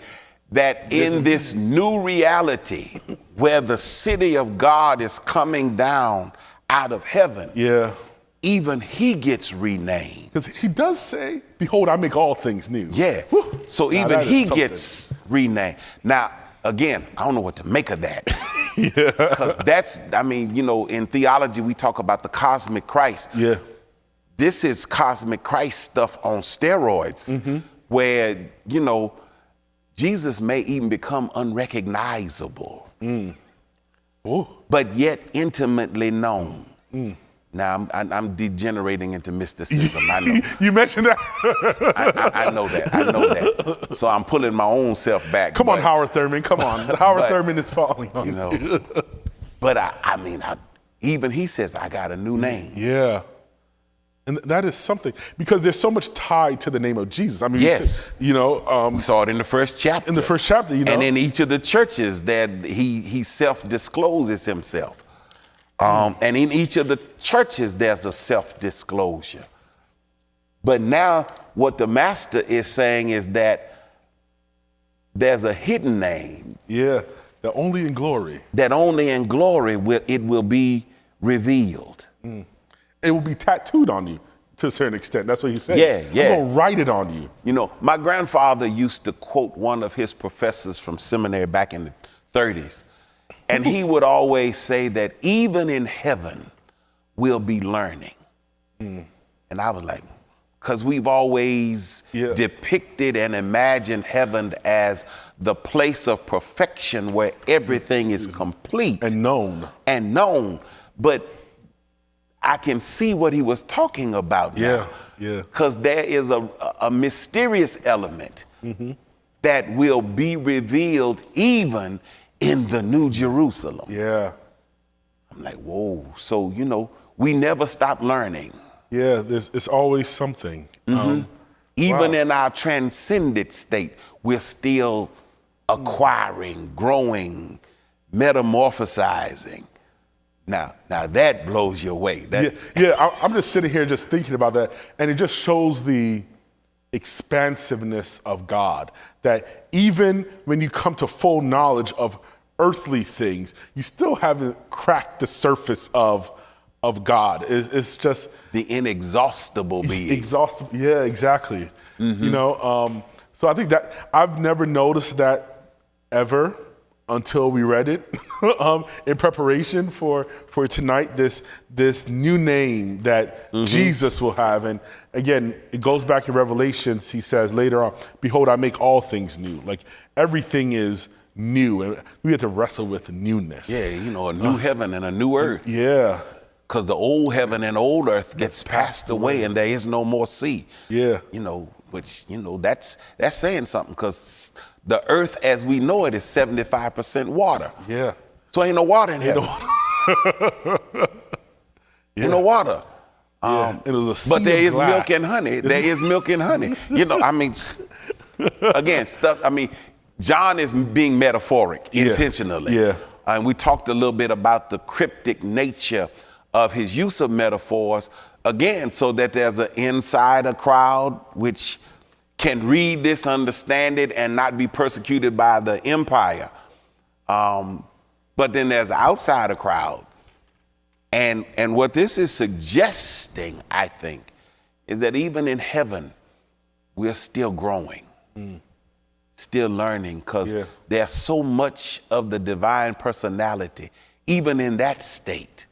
that in this new reality where the city of God is coming down out of heaven, even he gets renamed. Because he does say, behold, I make all things new. Yeah. Woo. So even he gets renamed. Now, again, I don't know what to make of that. Because in theology, we talk about the cosmic Christ. Yeah. This is cosmic Christ stuff on steroids, where, Jesus may even become unrecognizable, but yet intimately known. Now, I'm degenerating into mysticism. I know. You mentioned that. I know that. So I'm pulling my own self back. Come on, Howard Thurman. Come on. Howard Thurman is falling on you. But even he says, I got a new name. Yeah. And that is something, because there's so much tied to the name of Jesus. I mean, yes. We saw it in the first chapter. In the first chapter, And in each of the churches that he self-discloses himself. And in each of the churches, there's a self-disclosure. But now what the master is saying is that there's a hidden name. Yeah, that only in glory. That only in glory it will be revealed. It will be tattooed on you to a certain extent. That's what he said. Yeah. I'm going to write it on you. My grandfather used to quote one of his professors from seminary back in the 30s. And he would always say that even in heaven, we'll be learning. And I was like, because we've always depicted and imagined heaven as the place of perfection where everything is complete. And known. But I can see what he was talking about now. Yeah. Because there is a mysterious element that will be revealed even in the New Jerusalem. Yeah. I'm like, whoa. So, we never stop learning. Yeah, it's always something. Even in our transcended state, we're still acquiring, growing, metamorphosizing. Now that blows you away. I'm just sitting here just thinking about that, and it just shows the expansiveness of God, that even when you come to full knowledge of earthly things, you still haven't cracked the surface of God. It's just the inexhaustible being. Exhaustible. Yeah, exactly. So I think that I've never noticed that ever until we read it in preparation for tonight, this new name that Jesus will have. And again, it goes back in Revelations. He says later on, behold, I make all things new. Like everything is new, and we have to wrestle with newness. Yeah, a new heaven and a new earth. Yeah. Because the old heaven and old earth gets passed away and there is no more sea. Yeah. Which, that's saying something, because the earth as we know it is 75% water. Yeah. So ain't no water in heaven. Ain't no water. It was a sea but there of is glass. milk and honey. There is milk and honey. Again, John is being metaphoric intentionally. Yeah. And we talked a little bit about the cryptic nature of his use of metaphors, again, so that there's an insider crowd which can read this, understand it, and not be persecuted by the empire. But then there's an outsider crowd. And what this is suggesting, I think, is that even in heaven, we're still growing, still learning, because there's so much of the divine personality, even in that state,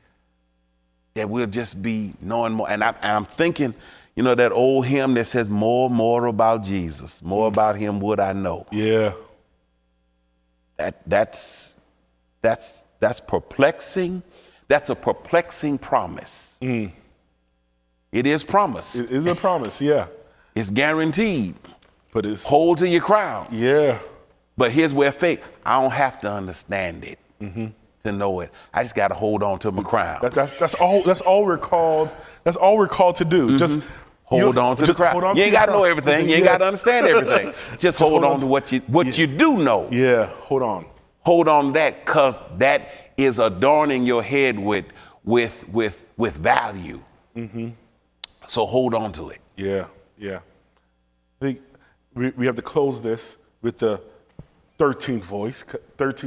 that we'll just be knowing more. And I'm thinking, that old hymn that says, more about Jesus, more about him would I know. Yeah. That's perplexing. That's a perplexing promise. It is promise. It is a promise, yeah. It's guaranteed. But it's hold to your crown. Yeah. But here's where faith, I don't have to understand it to know it. I just got to hold on to my crown. That's all we're called. That's all we're called to do. Just hold on to the crown. You ain't got to know everything. You ain't got to understand everything. Just hold on to what you do know. Yeah. Hold on. Hold on to that, because that is adorning your head with value. So hold on to it. Yeah. I think we have to close this with the 13th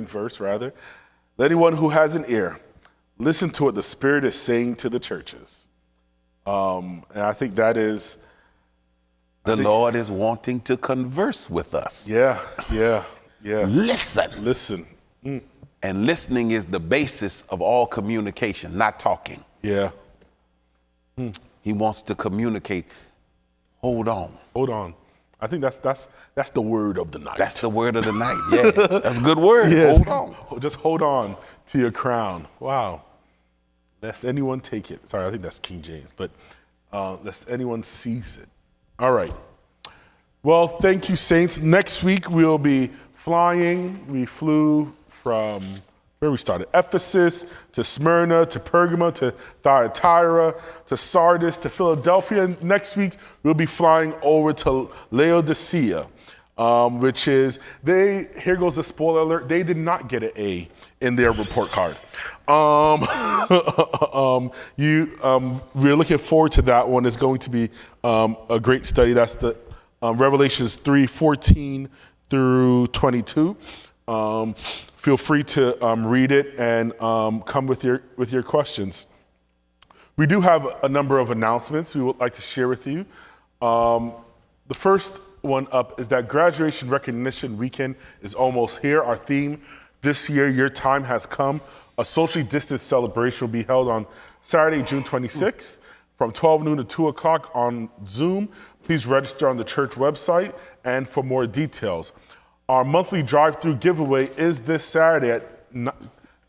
verse rather. Let anyone who has an ear listen to what the Spirit is saying to the churches. And I think that is the Lord is wanting to converse with us. Yeah. Listen. And listening is the basis of all communication, not talking. Yeah. He wants to communicate. Hold on. I think that's the word of the night. That's the word of the night. Yeah, that's a good word. Yes. Hold on. Just hold on to your crown. Wow. Lest anyone take it. Sorry, I think that's King James, but lest anyone seize it. All right. Well, thank you, saints. Next week we'll be flying. We flew from where we started, Ephesus to Smyrna to Pergama to Thyatira to Sardis to Philadelphia. And next week we'll be flying over to Laodicea, which is here goes the spoiler alert. They did not get an A in their report card. We're looking forward to that one. It's going to be a great study. That's the Revelations 3:14 through 22. Feel free to read it and come with your questions. We do have a number of announcements we would like to share with you. The first one up is that graduation recognition weekend is almost here. Our theme this year, Your Time Has Come. A socially distanced celebration will be held on Saturday, June 26th from 12 noon to 2 o'clock on Zoom. Please register on the church website and for more details. Our monthly drive-through giveaway is this Saturday at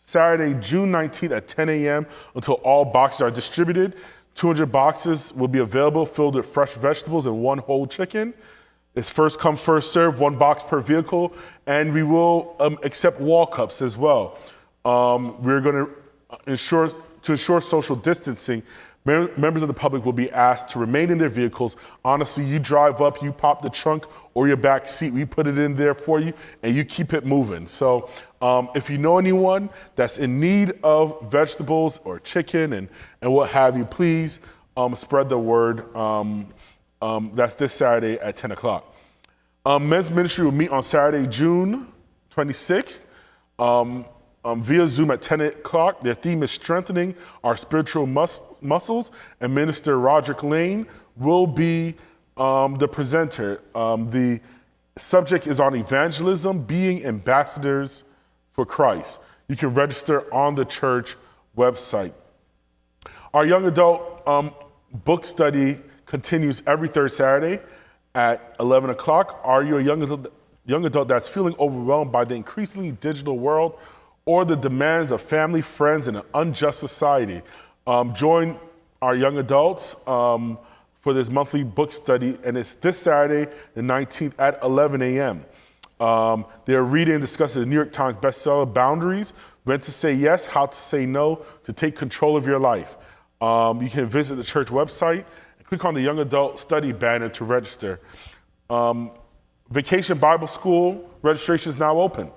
Saturday, June 19th at 10 a.m. until all boxes are distributed. 200 boxes will be available filled with fresh vegetables and one whole chicken. It's first come, first serve, 1 box per vehicle, and we will accept wall cups as well. We're going to ensure social distancing. Members of the public will be asked to remain in their vehicles. Honestly, you drive up, you pop the trunk or your back seat, we put it in there for you, and you keep it moving. So if you know anyone that's in need of vegetables or chicken and what have you, please spread the word. That's this Saturday at 10 o'clock. Men's ministry will meet on Saturday, June 26th. Via Zoom at 10 o'clock. Their theme is strengthening our spiritual muscles, and Minister Roderick Lane will be the presenter. The subject is on evangelism, being ambassadors for Christ. You can register on the church website. Our young adult book study continues every third Saturday at 11 o'clock. Are you a young adult that's feeling overwhelmed by the increasingly digital world or the demands of family, friends, and an unjust society? Join our young adults for this monthly book study, and it's this Saturday, the 19th at 11 a.m. They're reading and discussing the New York Times bestseller, Boundaries, When to Say Yes, How to Say No, to Take Control of Your Life. You can visit the church website and click on the Young Adult Study banner to register. Vacation Bible School registration is now open.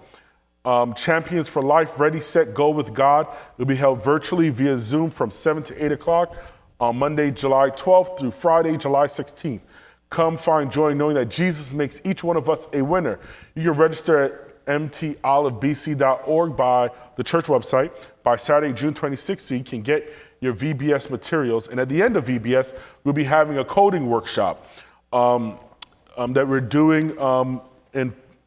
Champions for Life, Ready, Set, Go with God will be held virtually via Zoom from 7 to 8 o'clock on Monday, July 12th through Friday, July 16th. Come find joy knowing that Jesus makes each one of us a winner. You can register at mtolivebc.org by the church website by Saturday, June 26th, so you can get your VBS materials. And at the end of VBS, we'll be having a coding workshop that we're doing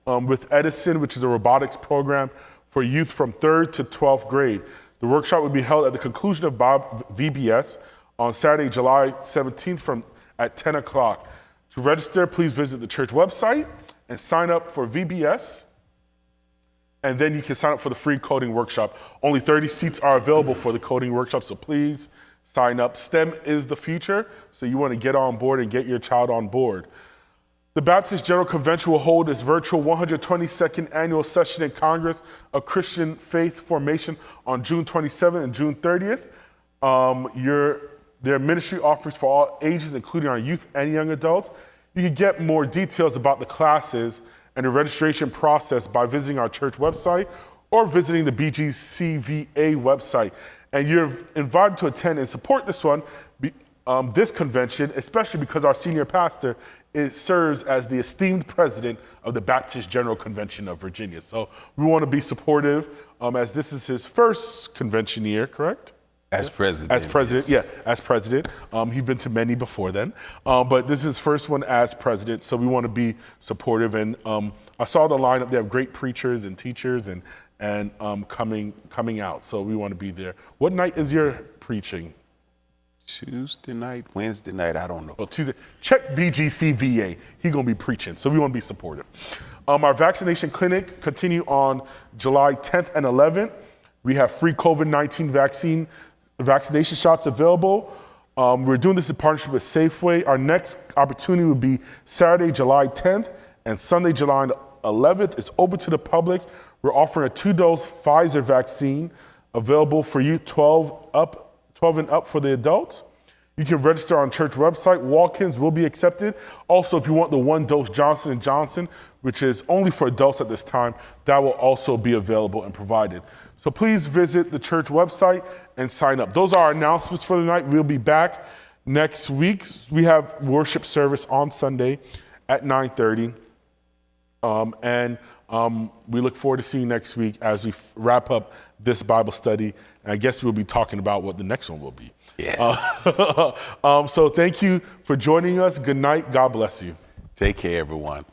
with Edison, which is a robotics program for youth from 3rd to 12th grade. The workshop will be held at the conclusion of VBS on Saturday, July 17th at 10 o'clock. To register, please visit the church website and sign up for VBS. And then you can sign up for the free coding workshop. Only 30 seats are available for the coding workshop, so please sign up. STEM is the future, so you want to get on board and get your child on board. The Baptist General Convention will hold its virtual 122nd annual session in Congress of Christian Faith Formation on June 27th and June 30th. There are ministry offerings for all ages, including our youth and young adults. You can get more details about the classes and the registration process by visiting our church website or visiting the BGCVA website. And you're invited to attend and support this convention, especially because our senior pastor serves as the esteemed president of the Baptist General Convention of Virginia. So we want to be supportive as this is his first convention year, correct? As president. As president, yes. yeah, as president. He's been to many before then, but this is his first one as president, so we want to be supportive. And I saw the lineup; they have great preachers and teachers and coming out, so we want to be there. What night is your preaching? Tuesday night, Wednesday night, I don't know. Well, Tuesday. Check BGCVA. He's gonna be preaching, so we want to be supportive. Our vaccination clinic continue on July 10th and 11th. We have free COVID-19 vaccination shots available. We're doing this in partnership with Safeway. Our next opportunity will be Saturday, July 10th and Sunday, July 11th. It's open to the public. We're offering a 2-dose Pfizer vaccine available for you 12 and up for the adults. You can register on church website. Walk-ins will be accepted. Also, if you want the 1-dose Johnson & Johnson, which is only for adults at this time, that will also be available and provided. So please visit the church website and sign up. Those are our announcements for the night. We'll be back next week. We have worship service on Sunday at 9:30. We look forward to seeing you next week as we wrap up this Bible study. And I guess we'll be talking about what the next one will be. Yeah. So thank you for joining us. Good night. God bless you. Take care, everyone.